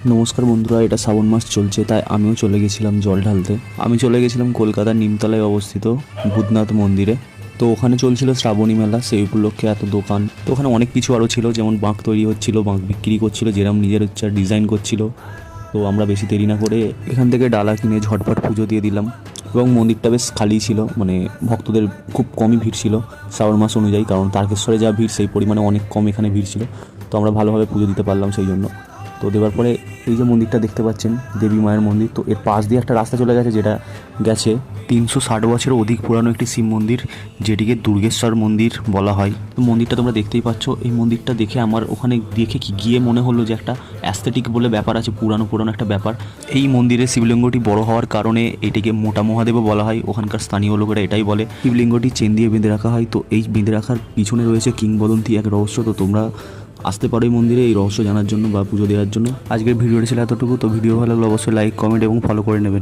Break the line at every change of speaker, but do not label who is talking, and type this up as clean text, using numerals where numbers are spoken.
নমস্কার বন্ধুরা, এটা শ্রাবণ মাস চলছে, তাই আমিও চলে গেছিলাম জল ঢালতে। আমি চলে গেছিলাম কলকাতার নিমতলায় অবস্থিত ভূতনাথ মন্দিরে। তো ওখানে চলছিল শ্রাবণী মেলা, সেই উপলক্ষে এত দোকান। তো ওখানে অনেক কিছু আরও ছিল, যেমন বাঁক তৈরি হচ্ছিল, বাঁক বিক্রি করছিল, যেরকম নিজের ইচ্ছা ডিজাইন করছিল। তো আমরা বেশি দেরি না করে এখান থেকে ডালা কিনে ঝটপট পুজো দিয়ে দিলাম। এবং মন্দিরটা বেশ খালি ছিল, মানে ভক্তদের খুব কমই ভিড় ছিল শ্রাবণ মাস অনুযায়ী, কারণ তারকেশ্বরে যা ভিড় সেই পরিমাণে অনেক কম এখানে ভিড় ছিল। তো আমরা ভালোভাবে পুজো দিতে পারলাম সেই জন্য। তো দেওয়ার পরে এই যে মন্দিরটা দেখতে পাচ্ছেন, দেবী মায়ের মন্দির, তো এর পাশ দিয়ে একটা রাস্তা চলে গেছে, যেটা গেছে 360 বছরের অধিক পুরানো একটি শিব মন্দির, যেটিকে দুর্গেশ্বর মন্দির বলা হয়। তো মন্দিরটা তোমরা দেখতেই পাচ্ছ। এই মন্দিরটা দেখে আমার ওখানে দেখে গিয়ে মনে হলো যে একটা অ্যাস্থেটিক বলে ব্যাপার আছে, পুরানো একটা ব্যাপার। এই মন্দিরে শিবলিঙ্গটি বড় হওয়ার কারণে এটিকে মোটা মহাদেবও বলা হয়, ওখানকার স্থানীয় লোকেরা এটাই বলে। শিবলিঙ্গটি চেন দিয়ে বেঁধে রাখা হয়। তো এই বেঁধে রাখার পিছনে রয়েছে কিংবদন্তি, এক রহস্য। তো তোমরা আসতে পারো এই মন্দিরে এই রহস্য জানার জন্য বা পুজো দেওয়ার জন্য। আজকের ভিডিওটি ছিল এতটুকু। তো ভিডিও ভালো লাগলে অবশ্যই লাইক, কমেন্ট এবং ফলো করে নেবেন।